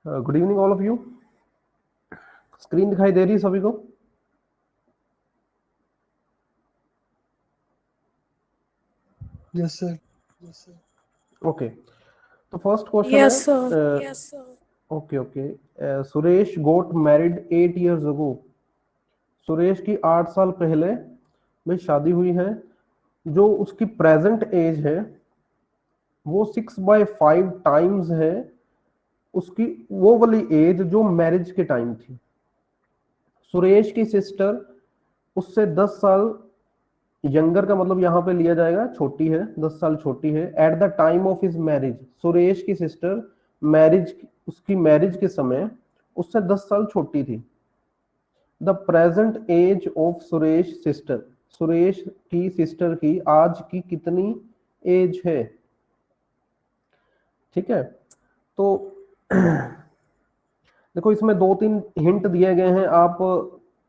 Good evening all of you. Screen दिखाई दे रही है सभी को? Yes sir. ओके, तो फर्स्ट क्वेश्चन Yes, sir. है। ओके ओके, सुरेश गोट मैरिड 8 years अगो। सुरेश की 8 साल पहले में शादी हुई है। जो उसकी प्रेजेंट एज है वो 6/5 टाइम्स है उसकी वो वाली एज जो मैरिज के टाइम थी। सुरेश की सिस्टर उससे 10 साल यंगर का मतलब यहां पे लिया जाएगा छोटी है, 10 साल छोटी है। At the time of his marriage, Suresh की सिस्टर मैरिज, उसकी मैरिज के समय उससे 10 साल छोटी थी। The present age of Suresh sister, Suresh की सिस्टर की आज की कितनी एज है? ठीक है, तो देखो इसमें 2-3 हिंट दिए गए हैं, आप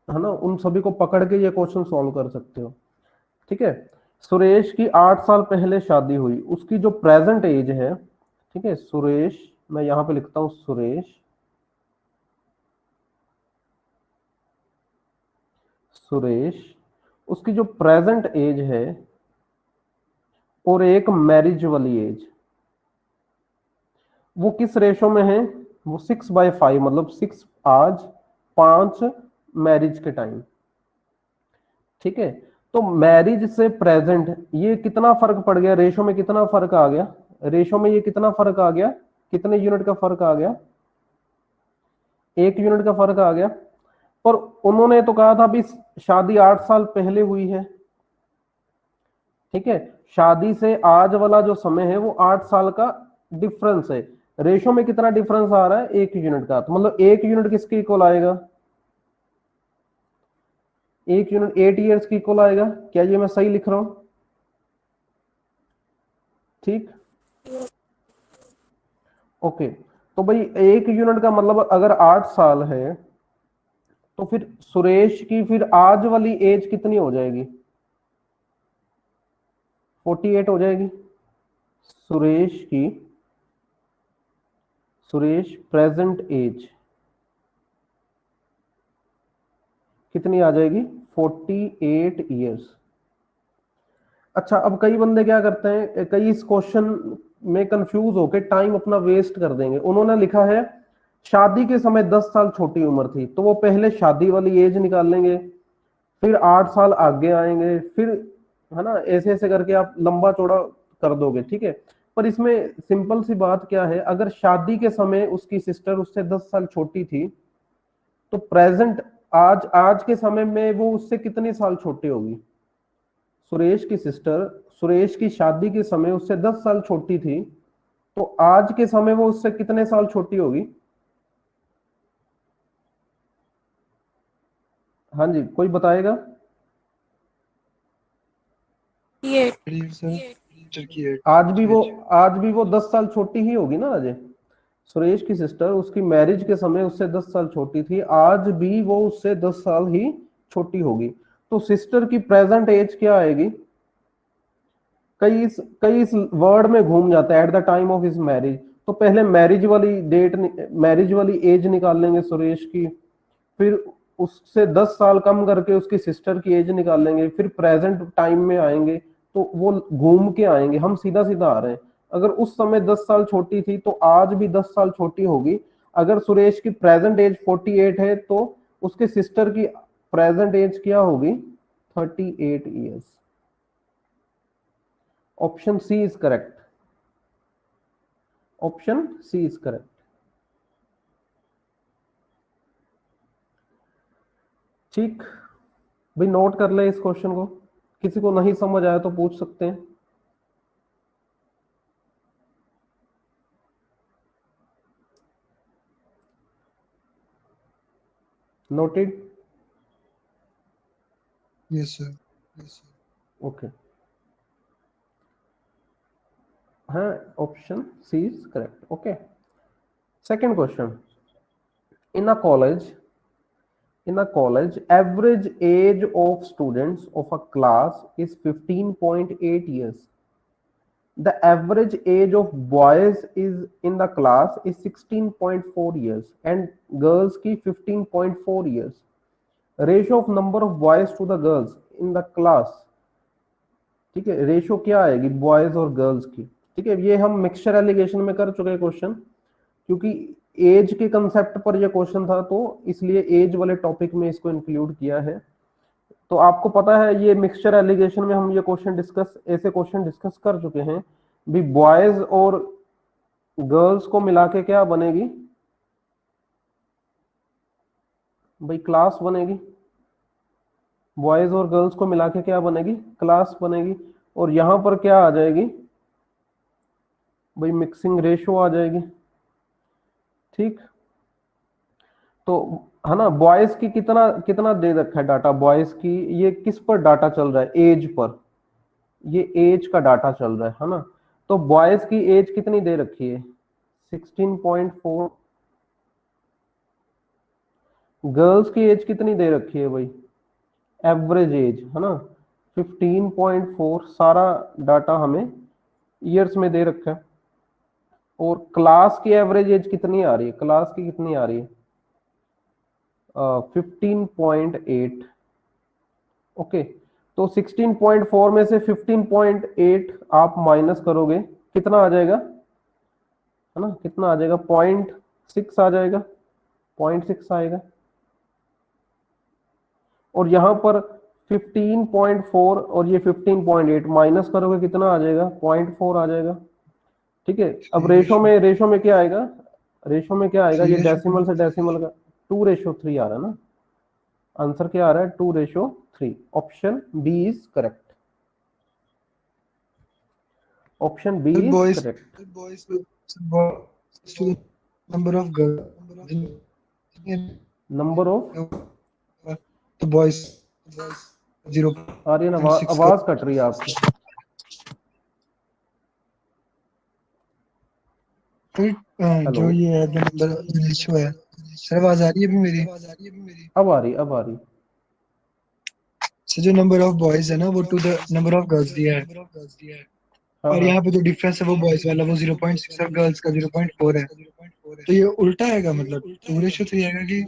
है ना उन सभी को पकड़ के ये क्वेश्चन सॉल्व कर सकते हो। ठीक है, सुरेश की 8 साल पहले शादी हुई, उसकी जो प्रेजेंट एज है, ठीक है, सुरेश, मैं यहां पे लिखता हूं सुरेश, सुरेश उसकी जो प्रेजेंट एज है और एक मैरिज वाली एज, वो किस रेशो में है? वो 6/5, मतलब 6 आज, 5 मैरिज के टाइम। ठीक है, तो मैरिज से प्रेजेंट ये कितना फर्क पड़ गया? रेशो में कितना फर्क आ गया? रेशो में ये कितना फर्क आ गया? कितने यूनिट का फर्क आ गया? 1 यूनिट का फर्क आ गया। पर उन्होंने तो कहा था अभी शादी 8 साल पहले हुई है। ठीक है, शादी से आज वाला जो समय है वो 8 साल का डिफरेंस है। रेशो में कितना डिफरेंस आ रहा है? 1 यूनिट का। तो मतलब 1 यूनिट किसके इक्वल आएगा? 1 यूनिट 8 years की इक्वल आएगा। क्या ये मैं सही लिख रहा हूं? ठीक, ओके। तो भाई 1 यूनिट का मतलब अगर 8 साल है तो फिर सुरेश की फिर आज वाली एज कितनी हो जाएगी? 48 हो जाएगी। सुरेश की, सुरेश प्रेजेंट एज कितनी आ जाएगी? 48 ईयर्स। अच्छा, अब कई बंदे क्या करते हैं, कई इस क्वेश्चन में कंफ्यूज होकर टाइम अपना वेस्ट कर देंगे। उन्होंने लिखा है शादी के समय 10 साल छोटी उम्र थी, तो वो पहले शादी वाली एज निकाल लेंगे, फिर 8 साल आगे आएंगे, फिर है ना ऐसे ऐसे करके आप लंबा चौड़ा कर दोगे। ठीक है, पर इसमें सिंपल सी बात क्या है, अगर शादी के समय उसकी सिस्टर उससे 10 साल छोटी थी तो प्रेजेंट आज, आज के समय में वो उससे कितने साल छोटी होगी? सुरेश की सिस्टर सुरेश की शादी के समय उससे 10 साल छोटी थी, तो आज के समय वो उससे कितने साल छोटी होगी? हाँ जी, कोई बताएगा? ये सर की आज भी वो 10 साल छोटी ही होगी ना अजय। सुरेश की सिस्टर उसकी मैरिज के समय उससे 10 साल छोटी थी, आज भी वो उससे 10 साल ही छोटी होगी। तो सिस्टर की प्रेजेंट एज क्या आएगी? कई इस वर्ड में घूम जाता है, at the time of his marriage. तो पहले मैरिज वाली डेट, मैरिज वाली एज निकाल लेंगे सुरेश की, फिर उससे 10 साल कम करके उसकी सिस्टर की एज निकाल लेंगे, फिर प्रेजेंट टाइम में आएंगे, तो वो घूम के आएंगे। हम सीधा सीधा आ रहे हैं। अगर उस समय 10 साल छोटी थी तो आज भी 10 साल छोटी होगी। अगर सुरेश की प्रेजेंट एज 48 है तो उसके सिस्टर की प्रेजेंट एज क्या होगी? 38 years. Option C is correct. Option C is correct. ठीक, भाई नोट कर ले इस क्वेश्चन को, किसी को नहीं समझ आया तो पूछ सकते हैं। नोटेड? Yes sir. ओके, हाँ, option C is correct. Okay, second question. In a college, in a college average age of students of a class is 15.8 years. The average age of boys is in the class is 16.4 years and girls की 15.4 years. Ratio of number of boys to the girls in the class, ठीक है, ratio क्या आएगी boys और girls की, ठीक है. ये हम मिक्सचर एलिगेशन में कर चुके हैं क्वेश्चन, क्योंकि एज के कंसेप्ट पर ये क्वेश्चन था तो इसलिए एज वाले टॉपिक में इसको इंक्लूड किया है. तो आपको पता है ये मिक्सचर एलिगेशन में हम ये क्वेश्चन डिस्कस, ऐसे क्वेश्चन डिस्कस कर चुके हैं भी. बॉयज और गर्ल्स को मिला के क्या बनेगी भाई, क्लास बनेगी. बॉयज और गर्ल्स को मिला के क्या बनेगी, क्लास बनेगी. और यहां पर क्या आ जाएगी भाई, मिक्सिंग रेशियो आ जाएगी. ठीक, तो है ना. बॉयज की कितना कितना दे रखा है डाटा, बॉयज की ये किस पर डाटा चल रहा है, एज पर, ये एज का डाटा चल रहा है ना. तो बॉयज की एज कितनी दे रखी है 16.4, गर्ल्स की एज कितनी दे रखी है भाई, एवरेज एज है ना 15.4. सारा डाटा हमें ईयर्स में दे रखा है. और क्लास की एवरेज एज कितनी आ रही है, क्लास की कितनी आ रही है 15.8. ओके, तो 16.4 में से 15.8 आप माइनस करोगे कितना आ जाएगा, है ना, कितना आ जाएगा 0.6 आ जाएगा, 0.6 आएगा. और यहां पर 15.4 और ये 15.8 माइनस करोगे कितना आ जाएगा 0.4 आ जाएगा. ठीक है. अब रेशो में क्या आएगा, रेशो में क्या आएगा, ये डेसिमल से डेसिमल का 2:3 आ रहा है ना. आंसर क्या आ रहा है 2:3. Option B is correct. Option B is correct. Number of girls, number of तो बॉयज 0. आर्यन आवाज कट रही है आपकी. जो ये है नंबर रेशियो है सर, आवाज आ रही है अभी मेरी? अब आ रही, अब आ रही. सर जो नंबर ऑफ बॉयज है ना वो to the number of girls दिया है, हाँ, और हाँ. यहाँ पे जो डिफरेंस है वो बॉयज वाला वो 0.6 और गर्ल्स का 0.4 है. तो ये उल्टा आएगा, मतलब 2:3 आएगा कि?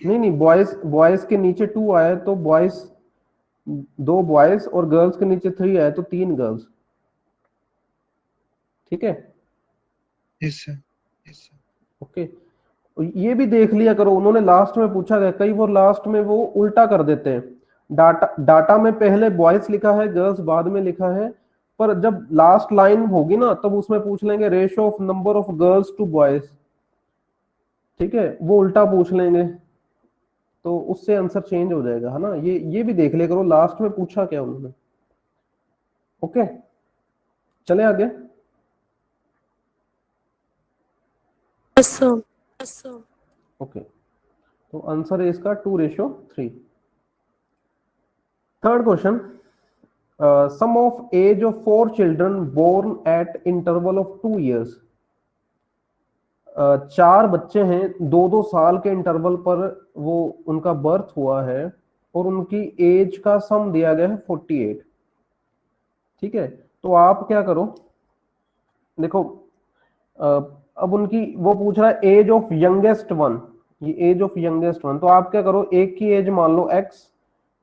नहीं नहीं, बॉयज बॉयज के नीचे 2 आया तो बॉयज 2 बॉयज और गर्ल्स के नीचे 3 आया तो 3 गर्ल्स. ठीक है. Yes sir. ओके. ये भी देख लिया करो, उन्होंने लास्ट में पूछा गया, कई वो लास्ट में वो उल्टा कर देते हैं. डाटा में पहले बॉयज लिखा है, गर्ल्स बाद में लिखा है, पर जब लास्ट लाइन होगी ना तब उसमें पूछ लेंगे ratio of number of girls to boys. ठीक है, वो उल्टा पूछ लेंगे तो उससे आंसर चेंज हो जाएगा, है ना. ये भी देख लिया करो लास्ट में पूछा क्या उन्होंने. ओके, चले आगे. ओके, तो आंसर है इसका 2:3. Third question, sum of age of 4 children born at interval of 2 years. 4 बच्चे हैं 2-2 साल के इंटरवल पर वो उनका बर्थ हुआ है और उनकी एज का सम दिया गया है 48. ठीक है, तो आप क्या करो, देखो अब उनकी वो पूछ रहा है एज ऑफ यंगेस्ट वन, ये एज ऑफ यंगेस्ट वन. तो आप क्या करो, एक की एज मान लो x,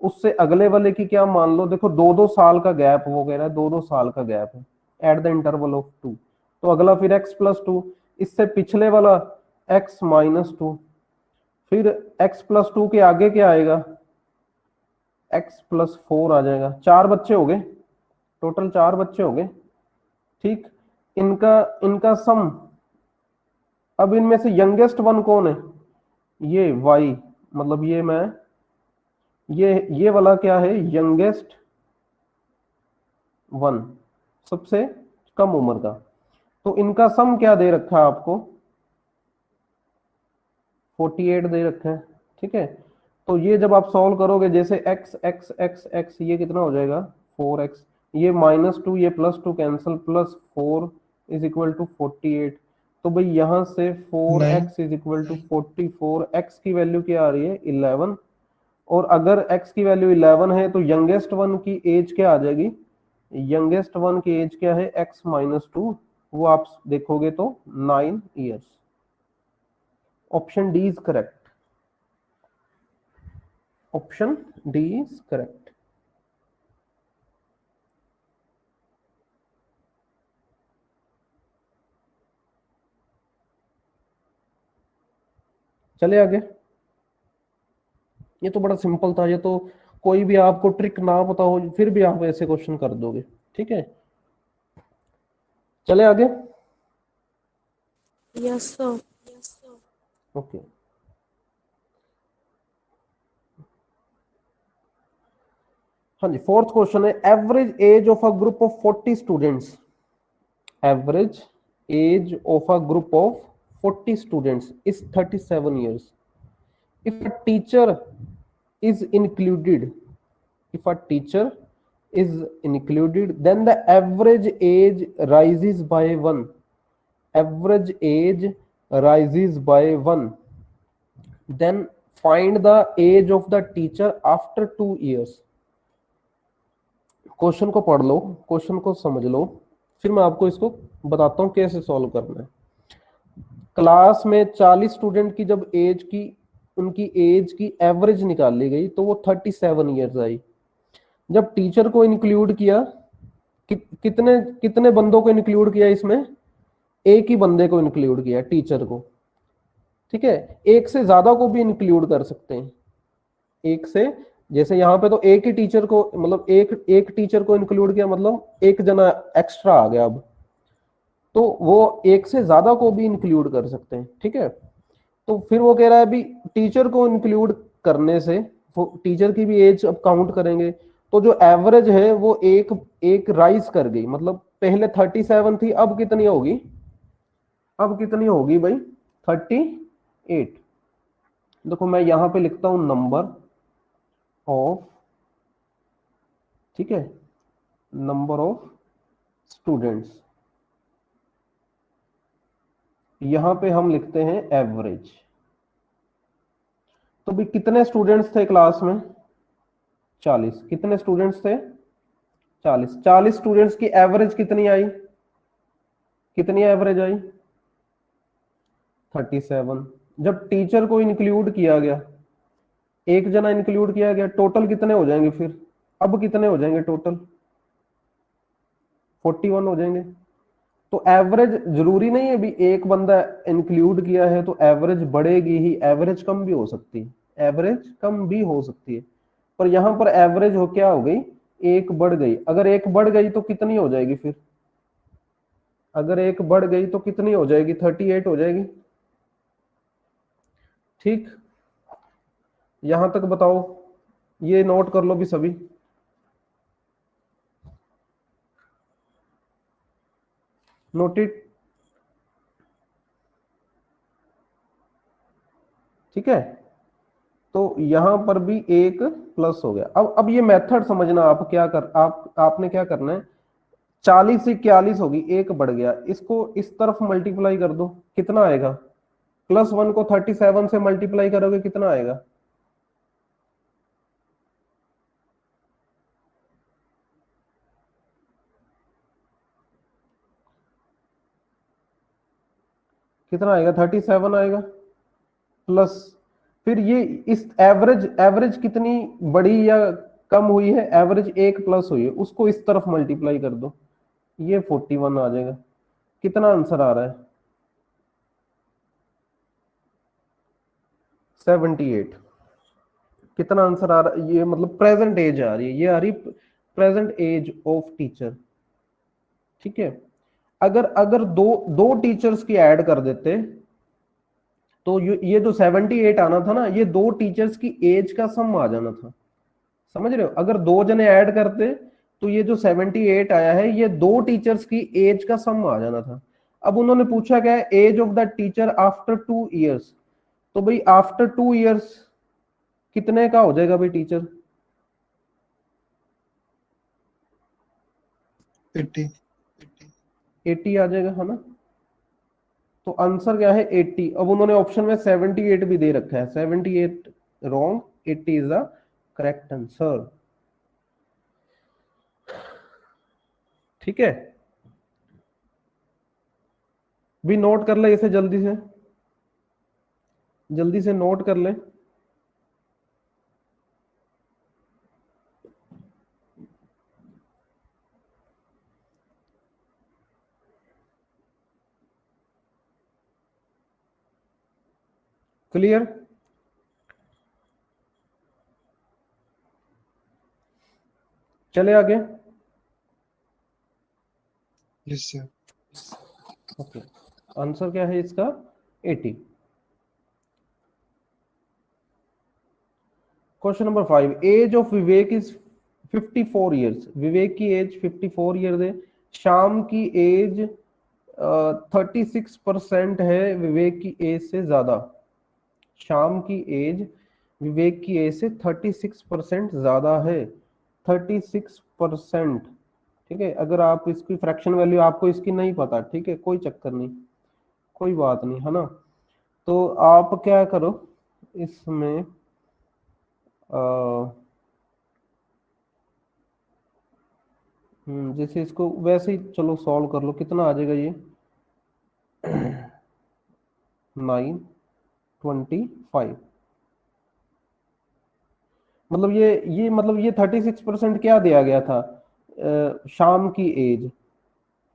उससे अगले वाले की क्या मान लो, देखो 2-2 साल का गैप, वो कह रहा है 2-2 साल का गैप है एट द इंटरवल ऑफ 2. तो अगला फिर x+2, इससे पिछले वाला x-2, फिर x+2 के आगे क्या आएगा x+4 आ जाएगा. 4 बच्चे हो गए, टोटल 4 बच्चे हो गए. ठीक, इनका इनका सम. अब इनमें से यंगेस्ट वन कौन है, ये y, मतलब ये मैं ये वाला क्या है यंगेस्ट वन, सबसे कम उम्र का. तो इनका सम क्या दे रखा है आपको 48 दे रखा है. ठीक है, तो ये जब आप सॉल्व करोगे जैसे x x x x, ये कितना हो जाएगा 4x, ये -2 ये +2 कैंसिल, +4 इज इक्वल टू 48. तो भाई यहां से 4x is equal to 44. x की वैल्यू क्या आ रही है 11, और अगर x की वैल्यू 11 है तो यंगेस्ट वन की एज क्या आ जाएगी यंगेस्ट वन की एज क्या है x-2, वो आप देखोगे तो 9 years. Option D is correct, option D is correct. चले आगे। ये तो बड़ा सिंपल था, ये तो कोई भी आपको ट्रिक ना पता हो फिर भी आप ऐसे क्वेश्चन कर दोगे। ठीक है, चले आगे। Yes sir. ओके, हाँ जी, फोर्थ क्वेश्चन है average age of a group of 40 students, average age of a group of 40 students is 37 years. If a teacher is included, if a teacher is included, then the average age rises by 1. Average age rises by 1. Then find the age of the teacher after 2 years. Question को पढ़ लो, question को समझ लो, फिर मैं आपको इसको बताता हूं कैसे सॉल्व करना है। क्लास में 40 स्टूडेंट की जब एज की, उनकी एज की एवरेज निकाली गई तो वो 37 ईयर्स आई। जब टीचर को इंक्लूड किया, कितने कितने बंदों को इंक्लूड किया इसमें? एक ही बंदे को इंक्लूड किया, टीचर को। ठीक है, एक से ज्यादा को भी इंक्लूड कर सकते हैं, एक से, जैसे यहाँ पे तो एक ही टीचर को, मतलब एक टीचर को इंक्लूड किया, मतलब एक जना एक्स्ट्रा आ गया। अब तो वो एक से ज्यादा को भी इंक्लूड कर सकते हैं। ठीक है, तो फिर वो कह रहा है अभी टीचर को इंक्लूड करने से टीचर की भी एज अब काउंट करेंगे, तो जो एवरेज है वो एक राइज कर गई, मतलब पहले 37 थी, अब कितनी होगी? अब कितनी होगी भाई? 38। देखो मैं यहां पे लिखता हूं नंबर ऑफ, ठीक है, नंबर ऑफ स्टूडेंट्स, यहां पे हम लिखते हैं एवरेज। तो भी कितने स्टूडेंट्स थे क्लास में? 40। कितने स्टूडेंट्स थे? 40। 40 स्टूडेंट्स की एवरेज कितनी आई? कितनी एवरेज आई? 37। जब टीचर को इंक्लूड किया गया, एक जना इंक्लूड किया गया, टोटल कितने हो जाएंगे फिर? अब कितने हो जाएंगे टोटल? 41 हो जाएंगे। तो एवरेज जरूरी नहीं है भी एक बंदा इंक्लूड किया है तो एवरेज बढ़ेगी ही, एवरेज कम भी हो सकती है, एवरेज कम भी हो सकती है। पर यहां पर एवरेज हो क्या हो गई? एक बढ़ गई। अगर एक बढ़ गई तो कितनी हो जाएगी फिर? अगर एक बढ़ गई तो कितनी हो जाएगी? 38 हो जाएगी। ठीक, यहां तक बताओ, ये नोट कर लो भी सभी। नोटेड? ठीक है, तो यहां पर भी एक प्लस हो गया। अब ये मेथड समझना, आप क्या कर, आपने क्या करना है, 40 से 41 होगी, एक बढ़ गया, इसको इस तरफ मल्टीप्लाई कर दो, कितना आएगा? +1 को 37 से मल्टीप्लाई करोगे कितना आएगा? कितना आएगा? 37 आएगा प्लस, फिर ये इस एवरेज कितनी बड़ी या कम हुई है? एवरेज एक प्लस हुई है, उसको इस तरफ मल्टीप्लाई कर दो, ये 41 आ जाएगा। कितना आंसर आ रहा है? 78। कितना आंसर आ रहा है? ये मतलब प्रेजेंट एज आ रही है, ये आ रही प्रेजेंट एज ऑफ टीचर। ठीक है, अगर अगर दो दो टीचर्स की ऐड कर देते तो ये जो 78 आना था ना, ये दो टीचर्स की एज का सम आ जाना था। समझ रहे हो? अगर दो जने ऐड करते तो ये जो 78 आया है, ये दो टीचर्स की एज का सम आ जाना था। अब उन्होंने पूछा क्या है? Age of the teacher after 2 years। तो भाई आफ्टर 2 years कितने का हो जाएगा भाई टीचर? 80 आ जाएगा, है ना? तो आंसर क्या है? 80। अब उन्होंने ऑप्शन में 78 भी दे रखा है, 78 wrong, 80 is the correct answer. ठीक है, भी नोट कर ले इसे, जल्दी से नोट कर ले। क्लियर? चले आगे। Yes sir. ओके, आंसर क्या है इसका? 80। Question number 5, age of Vivek is 54 years. Vivek की एज 54 ईयर्स है। शाम की एज 36% है विवेक की एज से ज्यादा। शाम की एज विवेक की एज से 36% ज्यादा है। 36%। ठीक है, अगर आप इसकी फ्रैक्शन वैल्यू आपको इसकी नहीं पता, ठीक है, कोई चक्कर नहीं, कोई बात नहीं, है ना। तो आप क्या करो इसमें, जैसे इसको वैसे ही चलो सॉल्व कर लो, कितना आ जाएगा ये? 925। मतलब ये 36% क्या दिया गया था? शाम की एज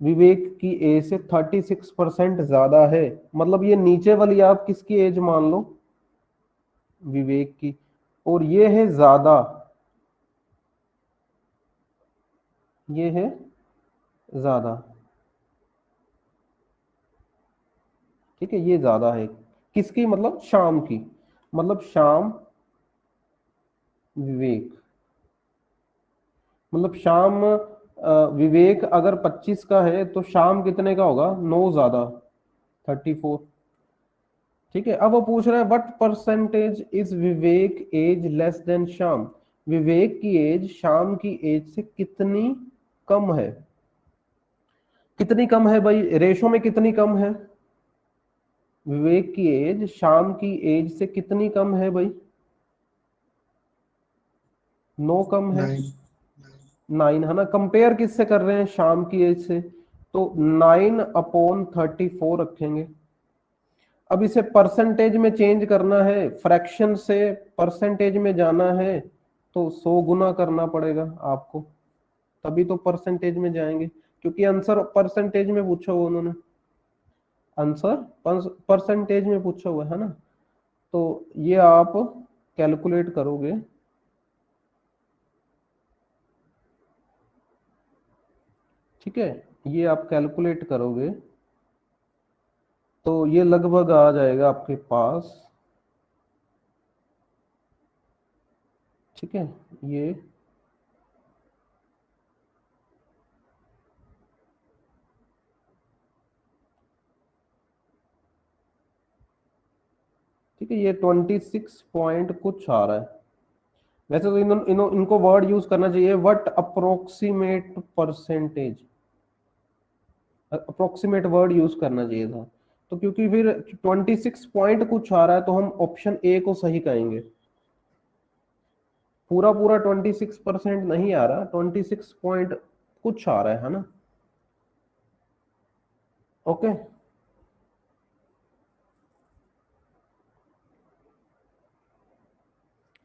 विवेक की एज से 36% ज्यादा है। मतलब ये नीचे वाली आप किसकी एज मान लो? विवेक की। और ये है ज्यादा, ये है ज्यादा। ठीक है, ये ज्यादा है किसकी? मतलब शाम की। मतलब शाम विवेक, मतलब शाम विवेक अगर 25 का है तो शाम कितने का होगा? 9 ज्यादा, 34। ठीक है, अब वो पूछ रहा है what percentage is Vivek age less than Sham. Vivek की एज शाम की एज से कितनी कम है? कितनी कम है भाई? रेशो में कितनी कम है? विवेक की एज शाम की एज से कितनी कम है भाई? 9 कम है। 9। 9 है ना। कंपेयर किससे कर रहे हैं? शाम की एज से। तो 9/34 रखेंगे। अब इसे परसेंटेज में चेंज करना है, फ्रैक्शन से परसेंटेज में जाना है, तो 100 गुना करना पड़ेगा आपको, तभी तो परसेंटेज में जाएंगे, क्योंकि आंसर परसेंटेज में पूछा हुआ उन्होंने। आंसर परसेंटेज में पूछा हुआ है ना। तो ये आप कैलकुलेट करोगे, ठीक है, ये आप कैलकुलेट करोगे तो ये लगभग आ जाएगा आपके पास। ठीक है, ये ठीक है, ये 26 पॉइंट कुछ आ रहा है। वैसे तो इनको वर्ड यूज करना चाहिए, what approximate percentage, approximate word use करना चाहिए था। तो क्योंकि फिर 26 पॉइंट कुछ आ रहा है तो हम ऑप्शन ए को सही कहेंगे। पूरा पूरा 26% नहीं आ रहा, 26 पॉइंट कुछ आ रहा है ना। ओके,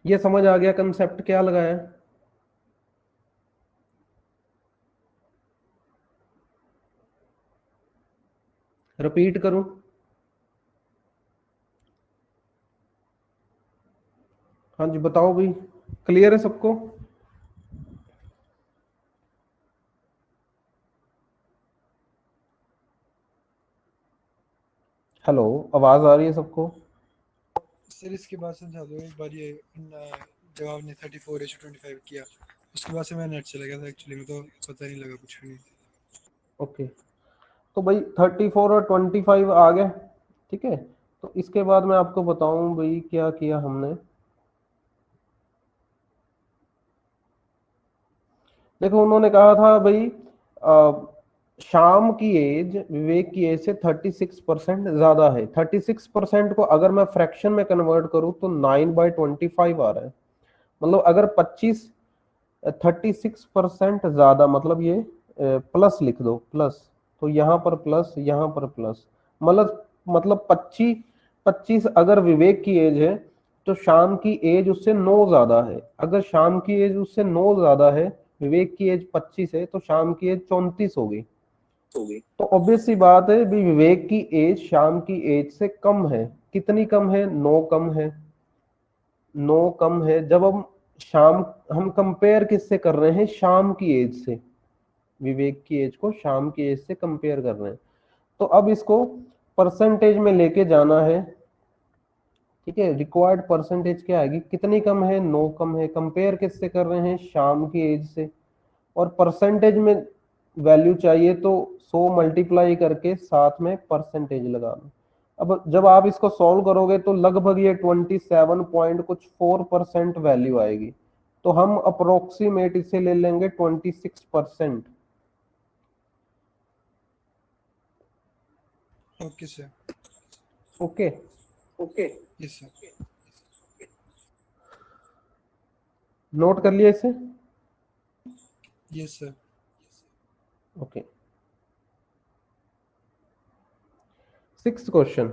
ये समझ आ गया कंसेप्ट क्या लगाया? रिपीट करूं? हाँ जी, बताओ भाई, क्लियर है सबको? हेलो, आवाज आ रही है सबको? सर इसके बाद समझा दो एक बार, ये जब आपने 34:25 किया उसके बाद से मैं नेट चला गया था एक्चुअली में, तो पता नहीं लगा कुछ भी नहीं। ओके, तो भाई 34 और 25 आ गया। ठीक है, तो इसके बाद मैं आपको बताऊं भाई क्या किया हमने। देखो, उन्होंने कहा था भाई शाम की एज विवेक की एज से 36% ज्यादा है। 36% को अगर मैं फ्रैक्शन में कन्वर्ट करूं तो 9/25 आ रहा है। मतलब अगर 36 36% ज्यादा, मतलब ये प्लस लिख दो प्लस, तो यहाँ पर प्लस यहाँ पर प्लस, मतलब 25 अगर विवेक की एज है तो शाम की एज उससे 9 ज्यादा है। अगर शाम की एज उससे 9 ज्यादा है, विवेक की एज 25 है, तो शाम की एज 34 होगी। तो ऑब्वियस सी बात है भी विवेक की एज शाम की एज से कम है। कितनी कम है? 9 कम है। 9 कम है। जब हम कंपेयर किससे कर रहे हैं? शाम की एज से। विवेक की एज को शाम की एज से कंपेयर कर रहे हैं। तो अब इसको परसेंटेज में लेके जाना है। ठीक है, रिक्वायर्ड परसेंटेज क्या आएगी? कितनी कम है? 9 कम है। कंपेयर किससे कर रहे हैं? शाम की एज से। और परसेंटेज में वैल्यू चाहिए तो 100 मल्टीप्लाई करके साथ में परसेंटेज लगा दो। अब जब आप इसको सॉल्व करोगे तो लगभग ये 27 पॉइंट कुछ 4% वैल्यू आएगी। तो हम अप्रोक्सीमेट इसे ले लेंगे 26%। Okay sir. Okay, yes sir. Note कर लिया इसे? Yes sir. Okay, 6th question.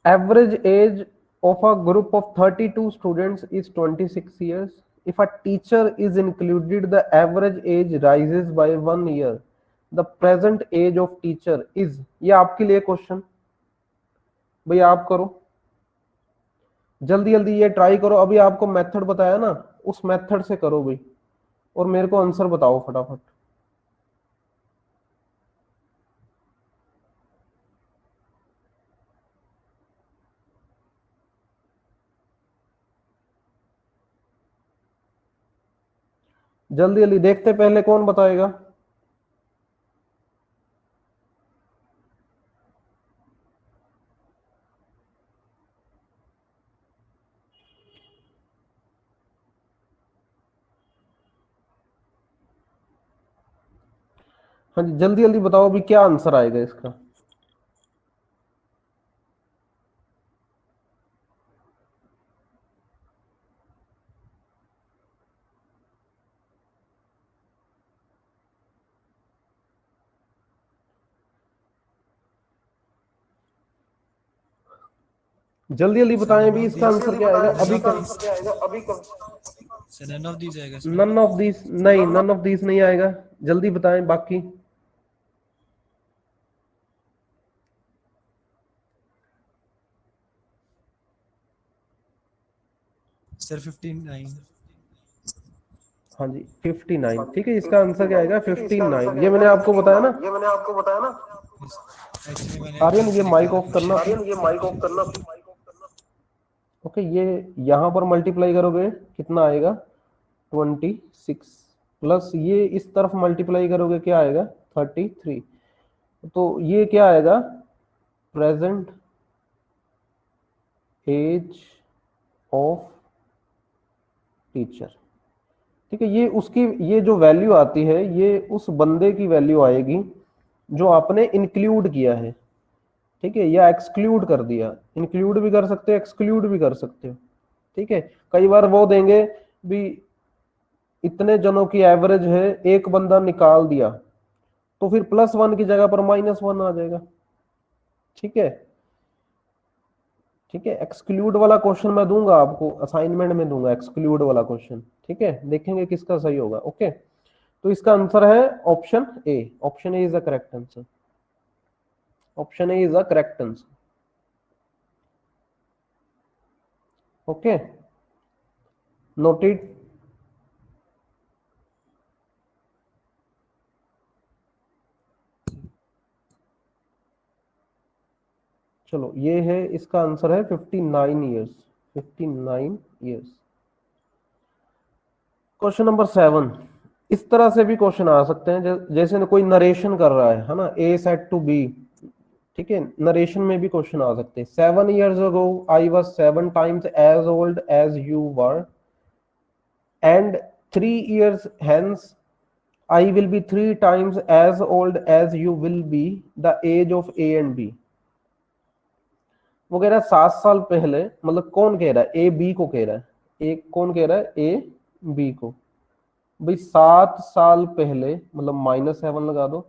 Average age of a group of 32 students is 26 years. If a teacher is included, the average age rises by 1 year. The present age of teacher is, ये आपके लिए question, भाई आप करो जल्दी जल्दी, ये try करो। अभी आपको मेथड बताया ना, उस मेथड से करो भाई, और मेरे को आंसर बताओ फटाफट। जल्दी जल्दी देखते पहले कौन बताएगा। हाँ जी, जल्दी जल्दी बताओ अभी क्या आंसर आएगा इसका। जल्दी जल्दी सर बताएं नन भी, ऑफ इसका दीज, आंसर क्या आएगा नन अभी ऑफ कर। These, sir none of these आएगा इसमें। नन ऑफ दिस नहीं, नन ऑफ दिस नहीं आएगा। जल्दी बताएं बाकी। सर 59। हाँ जी 59, ठीक है, इसका आंसर क्या आएगा? 59। ये मैंने आपको बताया ना। एक्चुअली मैंने आर्यन गलत ये लिख माइक दिया था ऑफ करना। क्वेश्चन। ओके, ये यहां पर मल्टीप्लाई करोगे कितना आएगा? 26 प्लस ये इस तरफ मल्टीप्लाई करोगे क्या आएगा? 33। तो ये क्या आएगा? Present age of teacher. ठीक है, ये उसकी, ये जो वैल्यू आती है ये उस बंदे की वैल्यू आएगी जो आपने इंक्लूड किया है। ठीक है, या एक्सक्लूड कर दिया। इंक्लूड भी कर सकते हो, एक्सक्लूड भी कर सकते हो। ठीक है, कई बार वो देंगे भी इतने जनों की एवरेज है, एक बंदा निकाल दिया, तो फिर +1 की जगह पर -1 आ जाएगा। ठीक है, ठीक है, एक्सक्लूड वाला क्वेश्चन मैं दूंगा आपको, असाइनमेंट में दूंगा एक्सक्लूड वाला क्वेश्चन। ठीक है, देखेंगे किसका सही होगा। ओके, तो इसका आंसर है option A. Option A is the correct answer. Option A is the correct answer. Okay, noted. चलो, ये है इसका आंसर है 59 ईयर्स। 59 ईयर्स। Question number 7। इस तरह से भी क्वेश्चन आ सकते हैं, जैसे कोई नरेशन कर रहा है ना, ए सेड टू बी। ठीक है, नरेशन में भी क्वेश्चन आ सकते हैं। 7 years ago I was 7 times as old as you were, and 3 years hence I will be 3 times as old as you will be, the age of A and B। वो कह रहा है 7 साल पहले, मतलब कौन कह रहा है? ए बी को कह रहा है। ए कौन कह रहा है? ए बी को। भाई 7 साल पहले, मतलब -7 लगा दो,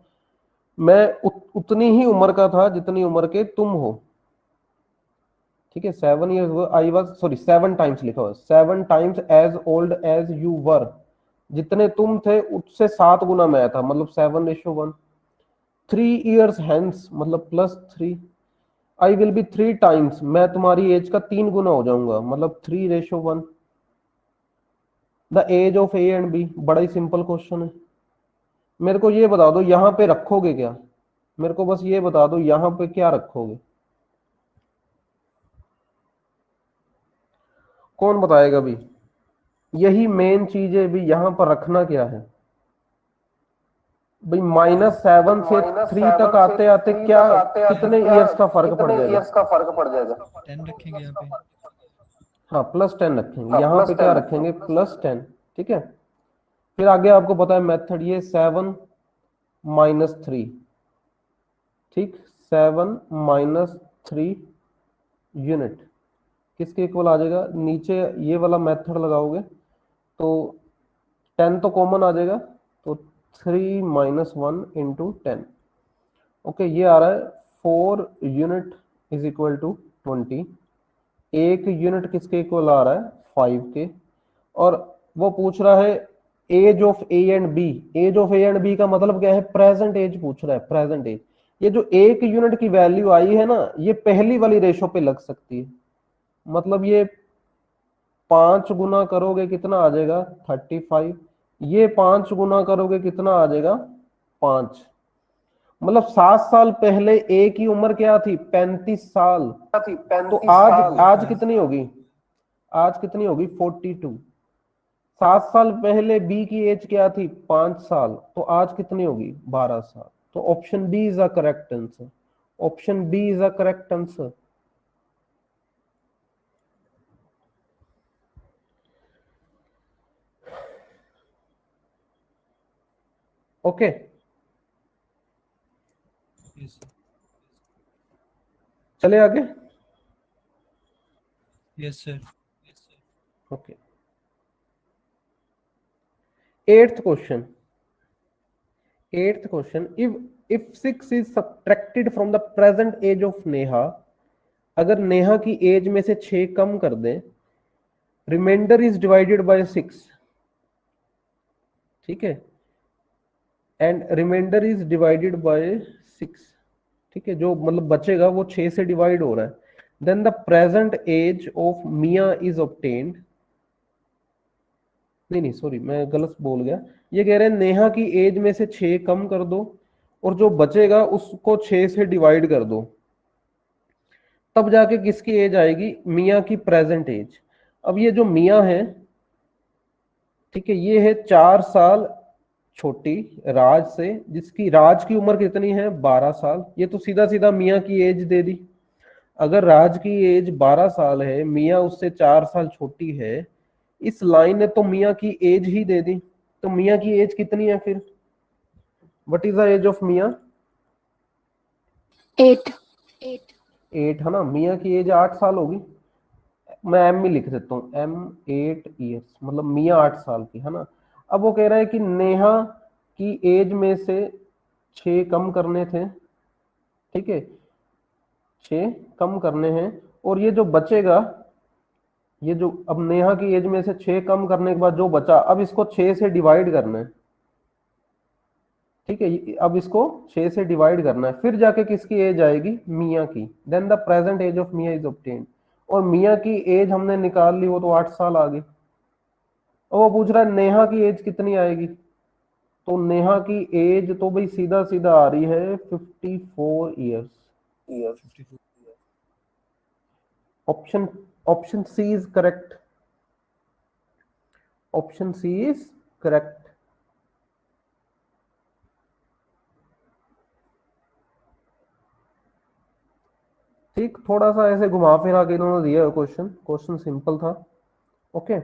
मैं उतनी ही उम्र का था जितनी उम्र के तुम हो। ठीक है, 7 years I was, sorry 7 times लिखा हुआ, 7 times as old as you were, जितने तुम थे उससे 7 गुना मैं था, मतलब 7:1। 3 ईयर्स हेंस, मतलब +3, आई विल बी 3 टाइम्स, मैं तुम्हारी एज का 3 गुना हो जाऊंगा, मतलब 3:1। The age of A and B, बड़ा ही सिंपल क्वेश्चन है। मेरे को ये बता दो यहां पे रखोगे क्या, मेरे को बस ये बता दो यहां पे क्या रखोगे, कौन बताएगा भी। यही मेन चीज है भी, यहां पर रखना क्या है भाई। -7 से माइनस 3 तक सेवन से आते आते थ्री क्या, तक आते आते कितने क्या, ईयर्स का फर्क पड़ कितने जाएगा। ईयर्स का फर्क पड़ जाएगा। 10 रखेंगे यहाँ पे। हाँ, +10 रखेंगे, हाँ, यहाँ पे क्या +10 रखेंगे, +10। ठीक है, फिर आगे आपको पता है मेथड, ये 7 - 3, ठीक, 7 - 3 यूनिट किसके इक्वल आ जाएगा, नीचे ये वाला मेथड लगाओगे तो 10 तो कॉमन आ जाएगा, तो 3 - 1 × 10। ओके, ये आ रहा है 4 unit is equal to 20। 1 unit किसके इक्वल आ रहा है, 5 के। और वो पूछ रहा है age of A and B. Age of A and B का मतलब क्या है, प्रेजेंट एज पूछ रहा है, प्रेजेंट एज। ये जो 1 यूनिट की वैल्यू आई है ना, ये पहली वाली रेशो पे लग सकती है, मतलब ये 5 गुना करोगे कितना आ जाएगा, 35। ये 5 गुना करोगे कितना आ जाएगा, 5। मतलब 7 साल पहले ए की उम्र क्या थी, 35 साल। थी तो 35 आज साल आज कितनी होगी, आज कितनी होगी, 42। 7 साल पहले बी की एज क्या थी, 5 साल, तो आज कितनी होगी, 12 साल। तो option B is a correct answer, option B is a correct answer. Okay, yes sir. चले आगे। Yes sir. Okay, 8th question. 8th question, if 6 is subtracted from the present age of Neha, अगर नेहा की एज में से 6 कम कर दें, reminder is divided by 6, ठीक है, and reminder is divided by 6, ठीक है, जो मतलब बचेगा वो 6 से डिवाइड हो रहा है, then the present age of Mia is obtained. नहीं नहीं, सॉरी, मैं गलत बोल गया। ये कह रहे हैं नेहा की एज में से 6 कम कर दो और जो बचेगा उसको 6 से डिवाइड कर दो, तब जाके किसकी एज आएगी, मिया की प्रेजेंट एज। अब ये जो मिया है, ठीक है, ये है 4 साल छोटी राज से, जिसकी राज की उम्र कितनी है, 12 साल। ये तो सीधा सीधा मिया की एज दे दी। अगर राज की एज 12 साल है, मिया उससे 4 साल छोटी है, इस लाइन ने तो मिया की एज ही दे दी। तो मिया की एज कितनी है फिर, what is the age of Mia, 8। 8 है ना, मिया की एज 8 साल होगी। मैं एम में लिख देता हूँ, M 8 ईयर्स, मतलब मिया 8 साल की है ना। अब वो कह रहा है कि नेहा की एज में से 6 कम करने थे, ठीक है, 6 कम करने हैं, और ये जो बचेगा, ये जो अब नेहा की एज में से 6 कम करने के बाद जो बचा, अब इसको 6 से डिवाइड करना है, ठीक है, अब इसको 6 से डिवाइड करना है, फिर जाके किसकी एज आएगी, मिया की, then the present age of Mia is obtained. और मिया की एज हमने निकाल ली, वो तो 8 साल आ गई। और वो पूछ रहा है नेहा की एज कितनी आएगी, तो नेहा की एज तो भाई सीधा सीधा आ रही है 54 years. Years. 54। Option option C is correct, option C is correct. ठीक, थोड़ा सा ऐसे घुमा फिरा के इन्होंने दिया है क्वेश्चन, क्वेश्चन सिंपल था। ओके,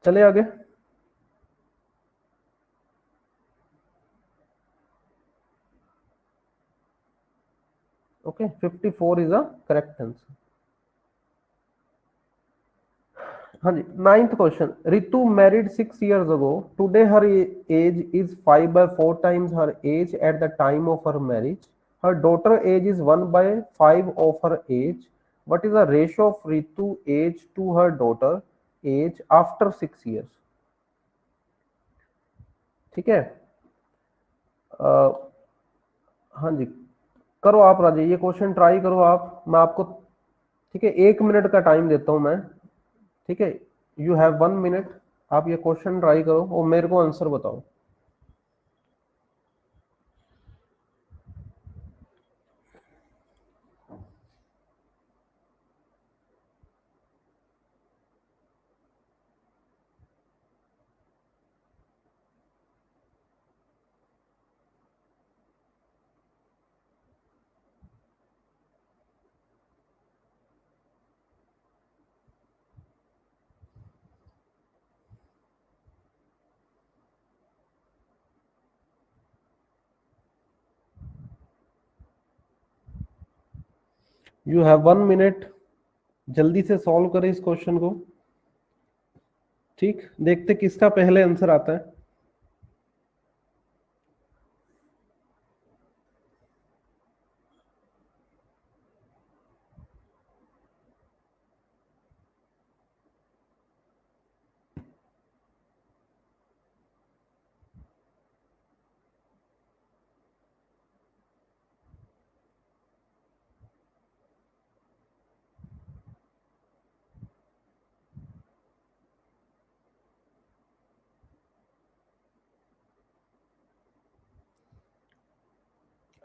चले आगे। Okay, 54 is a correct answer. हाँ जी, 9th question, Ritu married 6 years ago, today her age is 5/4 times her age at the time of her marriage, her daughter age is 1/5 of her age, what is the ratio of Ritu age to her daughter age after 6 years? ठीक है। हाँ जी, करो आप राजे, ये question try करो आप, मैं आपको, ठीक है, 1 मिनट का टाइम देता हूं मैं, ठीक है, यू हैव 1 minute, आप ये क्वेश्चन ट्राई करो और मेरे को आंसर बताओ। यू हैव 1 minute, जल्दी से सॉल्व करें इस क्वेश्चन को। ठीक, देखते किसका पहले आंसर आता है।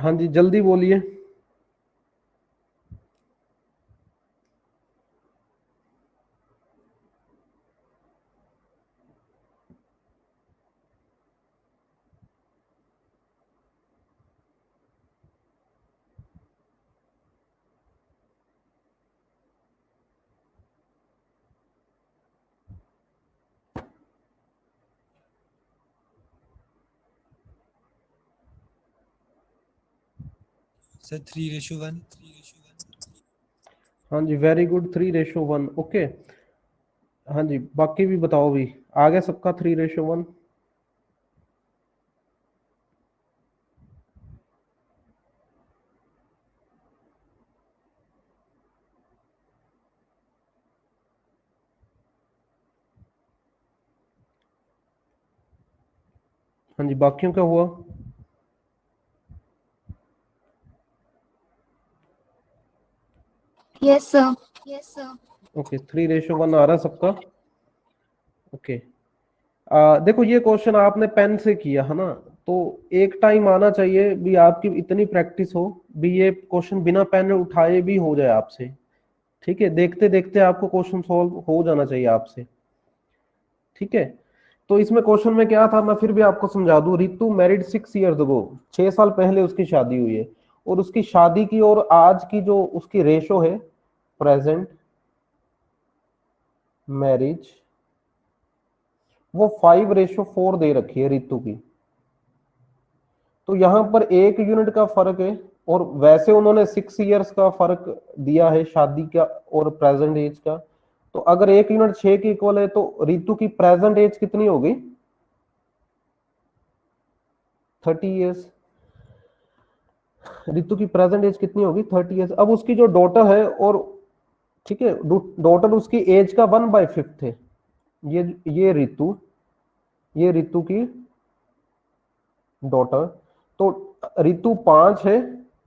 हाँ जी, जल्दी बोलिए। सर 3:1। हाँ जी, वेरी गुड, 3:1, ओके। हाँ जी, बाकी भी बताओ, भी आ गया सबका 3:1? हाँ जी, बाकियों का हुआ? Yes sir. ओके, 3:1 आ रहा सबका, ओके। देखो, ये क्वेश्चन आपने पेन से किया है ना, तो एक टाइम आना चाहिए भी आपकी इतनी प्रैक्टिस हो भी ये क्वेश्चन बिना पेन उठाए भी हो जाए आपसे। ठीक है, देखते देखते आपको क्वेश्चन सॉल्व हो जाना चाहिए आपसे। ठीक है, तो इसमें क्वेश्चन में क्या था, मैं फिर भी आपको समझा दूं। रितु मैरिड 6 years ago, 6 साल पहले उसकी शादी हुई है, और उसकी शादी की और आज की जो उसकी रेशो है, प्रेजेंट मैरिज, वो 5:4 दे रखी है रितु की। तो यहां पर 1 यूनिट का फर्क है, और वैसे उन्होंने 6 years का फर्क दिया है शादी का और प्रेजेंट एज का। तो अगर 1 यूनिट 6 की इक्वल है, तो रितु की प्रेजेंट एज कितनी होगी? 30 years। रितु की प्रेजेंट एज कितनी होगी? 30 years। अब उसकी जो डॉटर है, और ठीक है, डॉटर उसकी एज का 1/5 है। ये रितु की डॉटर। तो रितु 5 है,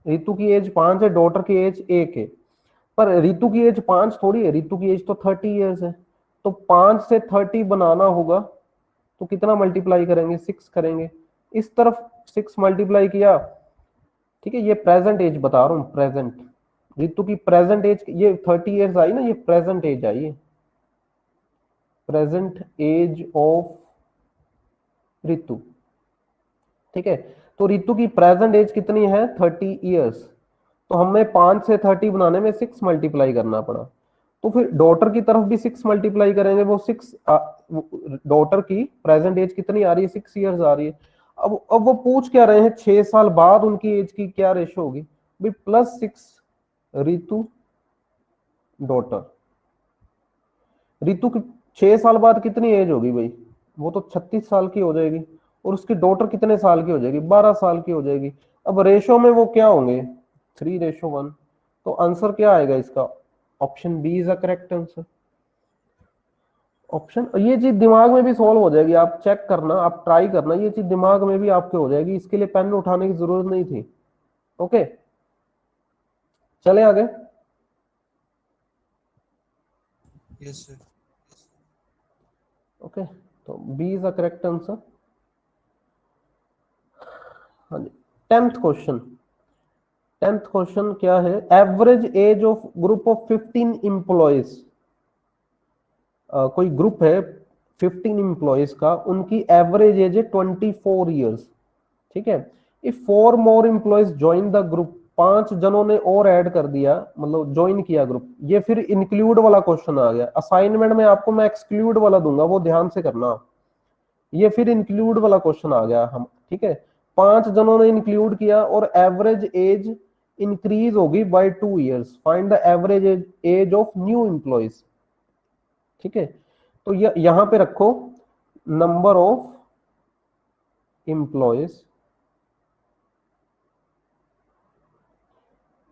रितु की एज 5 है, डॉटर की एज 1 है। पर रितु की एज 5 थोड़ी है, रितु की एज तो 30 years है। तो 5 से 30 बनाना होगा, तो कितना मल्टीप्लाई करेंगे? 6 करेंगे। इस तरफ 6 मल्टीप्लाई किया, ठीक है, ये प्रेजेंट एज बता रहा हूं, प्रेजेंट। रितु की प्रेजेंट एज ये 30 years आई ना, ये प्रेजेंट एज आई है, प्रेजेंट एज ऑफ रितु। ठीक है, तो रितु की प्रेजेंट एज कितनी है? 30 years। तो हमें 5 से 30 बनाने में 6 मल्टीप्लाई करना पड़ा। तो फिर डॉटर की तरफ भी 6 मल्टीप्लाई करेंगे, वो 6, डॉटर की प्रेजेंट एज कितनी आ रही है? 6 years आ रही है। अब वो पूछ क्या रहे हैं, 6 साल बाद उनकी एज की क्या रेशो होगी भाई? +6 रितु डॉटर। रितु की 6 साल बाद कितनी एज होगी भाई? वो तो 36 साल की हो जाएगी। और उसकी डॉटर कितने साल की हो जाएगी? 12 साल की हो जाएगी। अब रेशो में वो क्या होंगे? 3:1। तो आंसर क्या आएगा इसका? Option B is a correct answer. Option, ये चीज दिमाग में भी सॉल्व हो जाएगी, आप चेक करना, आप ट्राई करना, ये चीज दिमाग में भी आपके हो जाएगी, इसके लिए पेन उठाने की जरूरत नहीं थी। ओके, चले आगे। Yes sir. ओके, तो B is the correct answer. हाँ जी, 10th क्वेश्चन। 10th क्वेश्चन क्या है? Average age of group of 15 employees. कोई ग्रुप है 15 इंप्लॉइज का, उनकी एवरेज एज है 24 ईयर्स। ठीक है। If 4 more employees join the group, 5 जनों ने और ऐड कर दिया, मतलब ज्वाइन किया ग्रुप। ये फिर इंक्लूड वाला क्वेश्चन आ गया। असाइनमेंट में आपको मैं एक्सक्लूड वाला दूंगा, वो ध्यान से करना। ये फिर इंक्लूड वाला क्वेश्चन आ गया हम। ठीक है, 5 जनों ने इंक्लूड किया और एवरेज एज इंक्रीज होगी by 2 years. Find the average age of new employees. ठीक है, तो यहां पे रखो नंबर ऑफ इंप्लॉइज।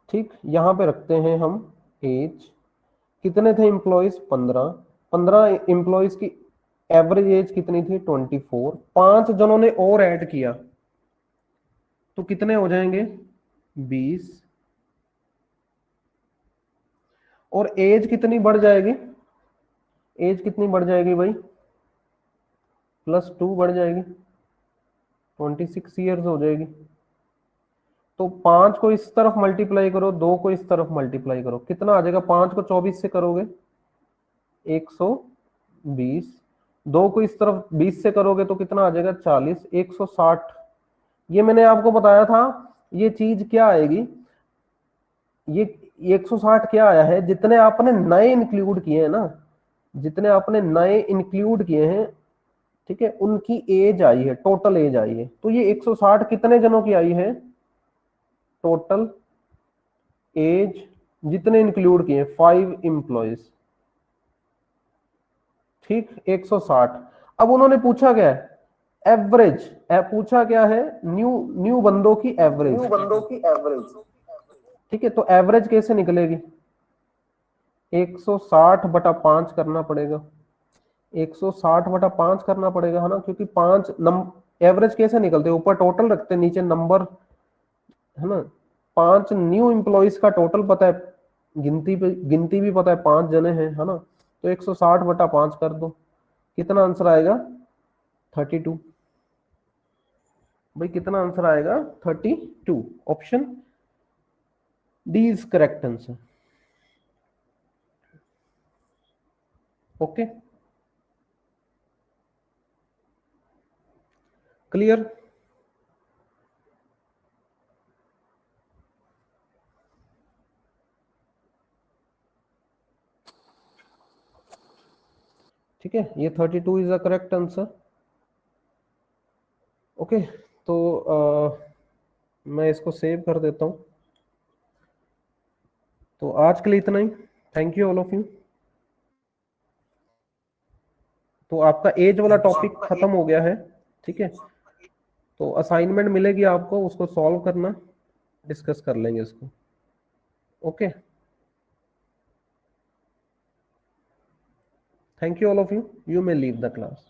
ठीक, यहां पे रखते हैं हम एज। कितने थे इंप्लॉइज? 15। 15 इंप्लॉइज की एवरेज एज कितनी थी? 24। 5 जनों ने और ऐड किया तो कितने हो जाएंगे? 20। और एज कितनी बढ़ जाएगी? एज कितनी बढ़ जाएगी भाई? +2 बढ़ जाएगी, 26 ईयर्स हो जाएगी। तो 5 को इस तरफ मल्टीप्लाई करो, 2 को इस तरफ मल्टीप्लाई करो, कितना आ जाएगा? 5 को 24 से करोगे 120। 2 को इस तरफ 20 से करोगे तो कितना आ जाएगा? 40। 160। ये मैंने आपको बताया था, ये चीज क्या आएगी? ये 160 क्या आया है? जितने आपने नए इंक्लूड किए हैं ना, जितने आपने नए इंक्लूड किए हैं, ठीक है, उनकी एज आई है, टोटल एज आई है। तो ये 160 कितने जनों की आई है? टोटल एज जितने इंक्लूड किए, 5 इंप्लॉइज। ठीक, 160। अब उन्होंने पूछा क्या है? एवरेज। पूछा क्या है? न्यू न्यू बंदों की एवरेज। न्यू बंदों की एवरेज। ठीक है, तो एवरेज कैसे निकलेगी? 160 बटा 5 करना पड़ेगा। 160 बटा 5 करना पड़ेगा, है ना, क्योंकि 5 एवरेज कैसे निकलते हैं? ऊपर टोटल रखते हैं, नीचे नंबर, है ना। 5 न्यू इंप्लॉइज का टोटल पता है, गिनती भी पता है, 5 जने हैं, है ना। तो 160 बटा 5 कर दो, कितना आंसर आएगा? 32। भाई कितना आंसर आएगा? 32। Option D is correct answer. Okay, clear? ठीक है, ये 32 is the correct answer. Okay, तो मैं इसको सेव कर देता हूं। तो आज के लिए इतना ही। Thank you all of you. तो आपका एज वाला थैंक यू टॉपिक सर। खत्म हो गया है। ठीक है, तो असाइनमेंट मिलेगी आपको, उसको सॉल्व करना, डिस्कस कर लेंगे इसको। Okay, thank you all of you. You may leave the class.